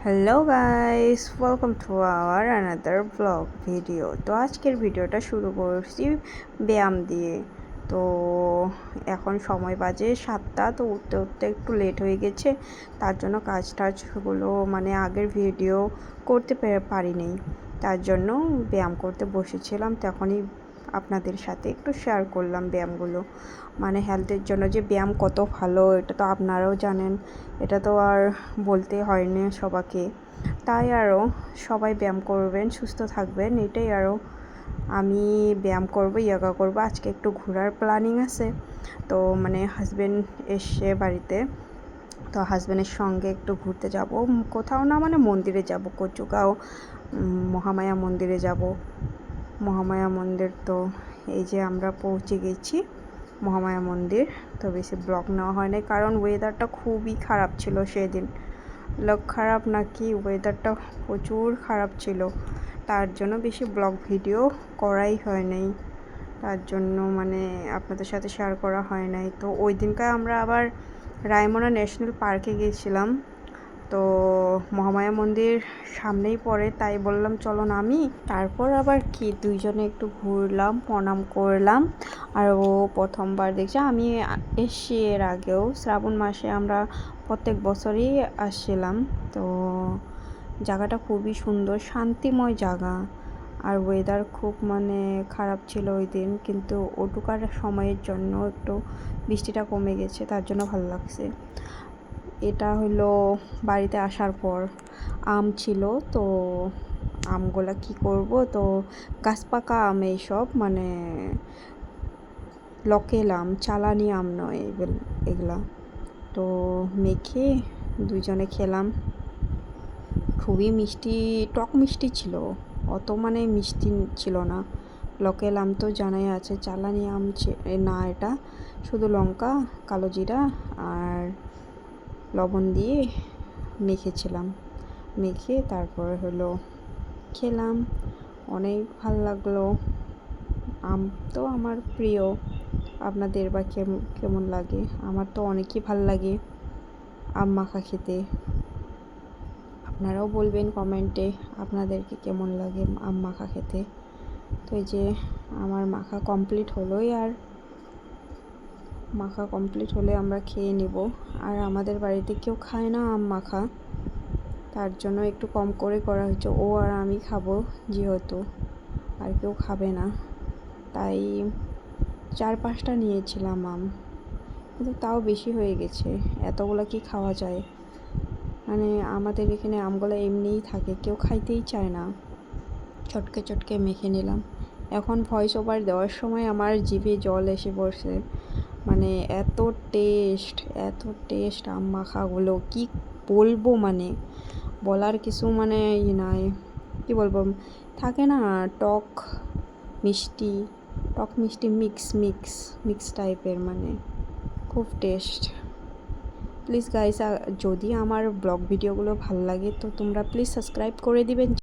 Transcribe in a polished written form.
Hello guys, welcome to our another blog video. তো আজকের ভিডিওটা শুরু করছি ব্যায়াম দিয়ে। তো এখন সময় বাজে 7টা, তো উঠতে উঠতে একটু লেট হয়ে গেছে, তার জন্য কাজ টাজগুলো মানে আগের ভিডিও করতে পারিনি, তার জন্য ব্যায়াম করতে বসেছিলাম। তখনই আপনাদের সাথে একটু শেয়ার করলাম ব্যায়ামগুলো। মানে হেলথের জন্য যে ব্যায়াম কত ভালো এটা তো আপনারাও জানেন, এটা তো আর বলতে হয় না সবাইকে। তাই আরও সবাই ব্যায়াম করবেন, সুস্থ থাকবেন, এটাই আরও। আমি ব্যায়াম করব, ইয়োগা করব। আজকে একটু ঘোরার প্ল্যানিং আছে, তো মানে হাজব্যান্ড এসে বাড়িতে, তো হাজব্যান্ডের সঙ্গে একটু ঘুরতে যাব, কোথাও না মানে মন্দিরে যাব, কচুগাঁও মহামায়া মন্দিরে যাব। মহামায়া মন্দির, তো এই যে আমরা পৌঁছে গেছি মহামায়া মন্দির। তো বেশি ব্লগ নেওয়া হয় না, কারণ ওয়েদারটা খুবই খারাপ ছিল সেদিন। লোক খারাপ নাকি ওয়েদারটা প্রচুর খারাপ ছিল, তার জন্য বেশি ব্লগ ভিডিও করাই হয় নাই, তার জন্য মানে আপনাদের সাথে শেয়ার করা হয় নাই। তো ওই দিনকার আমরা আবার রায়মনা ন্যাশনাল পার্কে গিয়েছিলাম, তো মহামায়া মন্দির সামনেই পড়ে, তাই বললাম চলো নামি। তারপর আবার কি দুইজনে একটু ঘুরলাম, প্রণাম করলাম। আর ও প্রথমবার দেখছে, আমি এসছি এর আগেও, শ্রাবণ মাসে আমরা প্রত্যেক বছরই আসছিলাম। তো জায়গাটা খুবই সুন্দর, শান্তিময় জায়গা। আর ওয়েদার খুব মানে খারাপ ছিল ওই দিন, কিন্তু ওটুকার সময়ের জন্য একটু বৃষ্টিটা কমে গেছে, তার জন্য ভালো লাগছে। এটা হলো বাড়িতে আসার পর আম ছিল, তো আমগুলা কি করব, তো গাছ পাকা আম, এইসব মানে লোকেল আম, চালানি আম নয় এগুলা। তো মেখে দুইজনে খেলাম, খুবই মিষ্টি, টক মিষ্টি ছিল, অত মানে মিষ্টি ছিল না। লোকেল আম তো জানাই আছে, চালানি আম না, এটা শুধু লঙ্কা, কালো জিরা আর লবণ দিয়ে মেখেছিলাম, মেখে তারপর হলো খেলাম, অনেক ভাল লাগলো। আম তো আমার প্রিয়, আপনাদের বা কেমন লাগে? আমার তো অনেকই ভাল লাগে আম মাখা খেতে। আপনারাও বলবেন কমেন্টে আপনাদেরকে কেমন লাগে আম মাখা খেতে। তো এই যে আমার মাখা কমপ্লিট হলোই, আর মাখা কমপ্লিট হলে আমরা খেয়ে নেব। আর আমাদের বাড়িতে কেউ খায় না আম মাখা, তার জন্য একটু কম করে করা হচ্ছে। ও আর আমি খাবো যেহেতু, আর কেউ খাবে না, তাই 4-5টা নিয়েছিলাম আম, কিন্তু তাও বেশি হয়ে গেছে, এতগুলো কি খাওয়া যায়? মানে আমাদের এখানে আমগুলো এমনিই থাকে, কেউ খাইতেই চায় না। চটকে চটকে মেখে নিলাম। এখন ভয়েস ওভার দেওয়ার সময় আমার জিভে জল এসে পড়ছে, মানে এত টেস্ট, এত টেস্ট আম মাখাগুলো, কি বলবো, মানে বলার কিছু মানে নাই, কি বলবো, থাকে না টক মিষ্টি, টক মিষ্টি মিক্স টাইপের, মানে খুব টেস্ট। প্লিজ গাইস, যদি আমার ব্লগ ভিডিওগুলো ভালো লাগে তো তোমরা প্লিজ সাবস্ক্রাইব করে দিবেন।